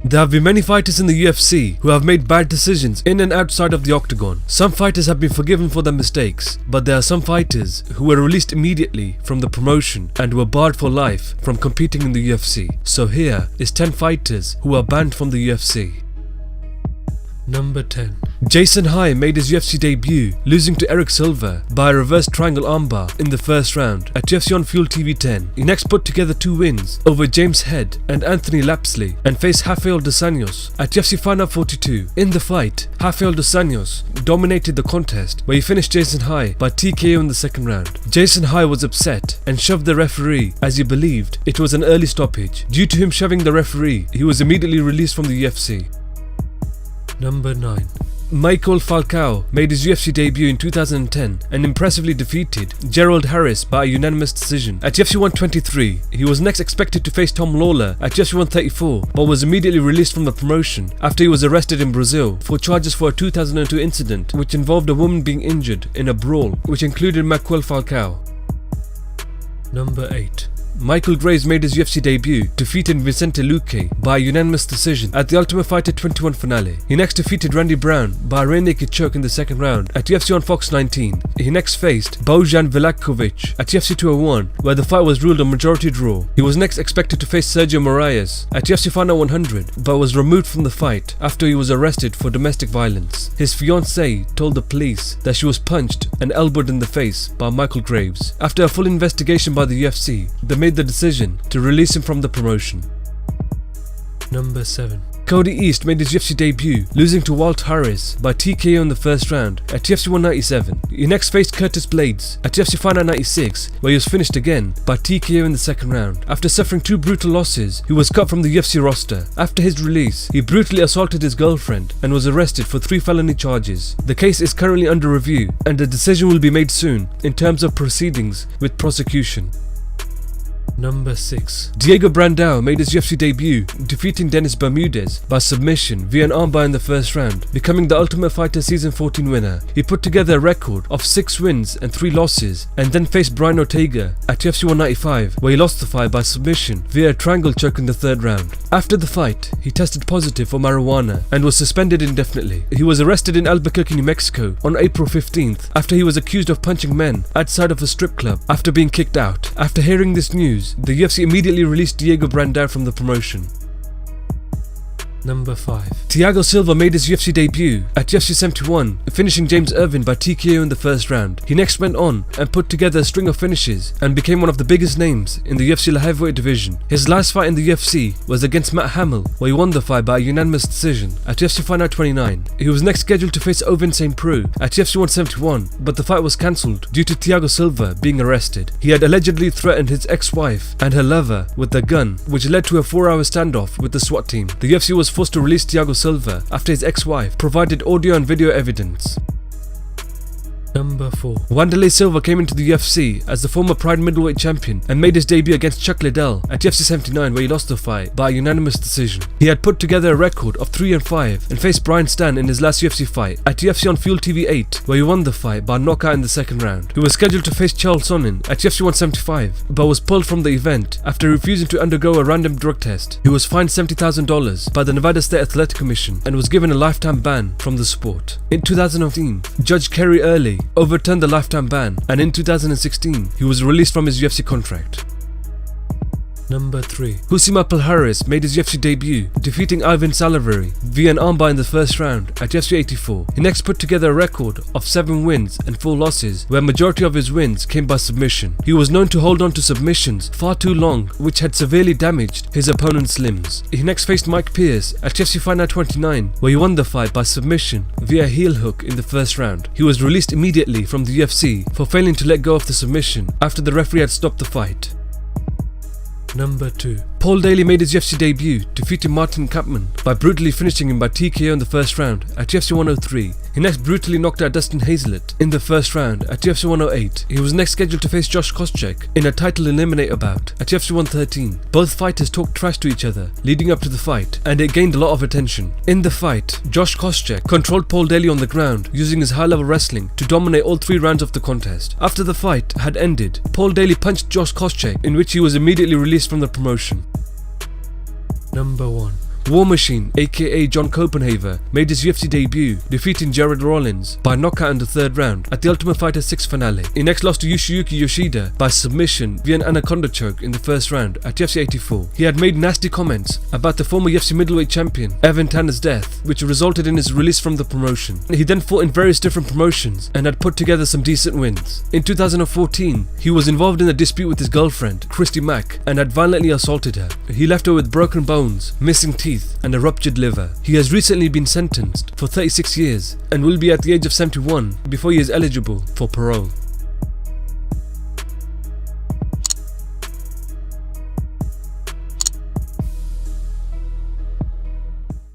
There have been many fighters in the UFC who have made bad decisions in and outside of the octagon. Some fighters have been forgiven for their mistakes, but there are some fighters who were released immediately from the promotion and were barred for life from competing in the UFC. So here is 10 fighters who are banned from the UFC. Number 10. Jason High made his UFC debut, losing to Thiago Silva by a reverse triangle armbar in the first round at UFC on Fuel TV 10. He next put together 2 wins over James Head and Anthony Lapsley and faced Rafael dos Anjos at UFC Final 42. In the fight, Rafael dos Anjos dominated the contest, where he finished Jason High by TKO in the second round. Jason High was upset and shoved the referee as he believed it was an early stoppage. Due to him shoving the referee, he was immediately released from the UFC. Number 9. Michael Falcao made his UFC debut in 2010 and impressively defeated Gerald Harris by a unanimous decision. At UFC 123, he was next expected to face Tom Lawler at UFC 134, but was immediately released from the promotion after he was arrested in Brazil for charges for a 2002 incident which involved a woman being injured in a brawl, which included Michael Falcao. Number 8. Michael Graves made his UFC debut, defeating Vicente Luque by a unanimous decision at the Ultimate Fighter 21 finale. He next defeated Randy Brown by a rear naked choke in the second round at UFC on Fox 19. He next faced Bojan Velakovic at UFC 201, where the fight was ruled a majority draw. He was next expected to face Sergio Moraes at UFC Final 100, but was removed from the fight after he was arrested for domestic violence. His fiancée told the police that she was punched and elbowed in the face by Michael Graves. After a full investigation by the UFC, they made the decision to release him from the promotion. Number 7. Cody East made his UFC debut, losing to Walt Harris by TKO in the first round at UFC 197. He next faced Curtis Blades at UFC Final 96, where he was finished again by TKO in the second round. After suffering 2 brutal losses, he was cut from the UFC roster. After his release, he brutally assaulted his girlfriend and was arrested for 3 felony charges. The case is currently under review, and a decision will be made soon in terms of proceedings with prosecution. Number 6. Diego Brandao made his UFC debut, defeating Dennis Bermudez by submission via an armbar in the first round, becoming the Ultimate Fighter Season 14 winner. He put together a record of 6 wins and 3 losses, and then faced Brian Ortega at UFC 195, where he lost the fight by submission via a triangle choke in the third round. After the fight, he tested positive for marijuana and was suspended indefinitely. He was arrested in Albuquerque, New Mexico on April 15th after he was accused of punching men outside of a strip club after being kicked out. After hearing this news, the UFC immediately released Diego Brandao from the promotion. Number 5. Thiago Silva made his UFC debut at UFC 71, finishing James Irvin by TKO in the first round. He next went on and put together a string of finishes and became one of the biggest names in the UFC light heavyweight division. His last fight in the UFC was against Matt Hamill, where he won the fight by a unanimous decision at UFC Final 29. He was next scheduled to face Ovin St. Preux at UFC 171, but the fight was cancelled due to Thiago Silva being arrested. He had allegedly threatened his ex-wife and her lover with a gun, which led to a 4-hour standoff with the SWAT team. The UFC was forced to release Thiago Silva after his ex-wife provided audio and video evidence. Number 4. Wanderlei Silva came into the UFC as the former Pride middleweight champion and made his debut against Chuck Liddell at UFC 79, where he lost the fight by a unanimous decision. He had put together a record of 3-5 and faced Brian Stan in his last UFC fight at UFC on Fuel TV 8, where he won the fight by knockout in the second round. He was scheduled to face Charles Sonnen at UFC 175, but was pulled from the event after refusing to undergo a random drug test. He was fined $70,000 by the Nevada State Athletic Commission and was given a lifetime ban from the sport. In 2015, Judge Kerry Early overturned the lifetime ban, and in 2016 he was released from his UFC contract. Number 3. Hussein Harris made his UFC debut, defeating Ivan Salaverry via an armbar in the first round at UFC 84. He next put together a record of 7 wins and 4 losses, where majority of his wins came by submission. He was known to hold on to submissions far too long, which had severely damaged his opponent's limbs. He next faced Mike Pierce at UFC Final 29, where he won the fight by submission via a heel hook in the first round. He was released immediately from the UFC for failing to let go of the submission after the referee had stopped the fight. Number 2. Paul Daley made his UFC debut, defeating Martin Kampmann by brutally finishing him by TKO in the first round at UFC 103. He next brutally knocked out Dustin Hazlett in the first round at UFC 108. He was next scheduled to face Josh Koscheck in a title eliminator bout at UFC 113. Both fighters talked trash to each other leading up to the fight, and it gained a lot of attention. In the fight, Josh Koscheck controlled Paul Daley on the ground using his high-level wrestling to dominate all 3 rounds of the contest. After the fight had ended, Paul Daley punched Josh Koscheck, in which he was immediately released from the promotion. Number 1. War Machine, aka John Copenhaver, made his UFC debut, defeating Jared Rollins by knockout in the 3rd round at the Ultimate Fighter 6 finale. He next lost to Yoshiyuki Yoshida by submission via an anaconda choke in the 1st round at UFC 84. He had made nasty comments about the former UFC middleweight champion Evan Tanner's death, which resulted in his release from the promotion. He then fought in various different promotions and had put together some decent wins. In 2014, he was involved in a dispute with his girlfriend, Christy Mack, and had violently assaulted her. He left her with broken bones, missing teeth, and a ruptured liver. He has recently been sentenced for 36 years and will be at the age of 71 before he is eligible for parole.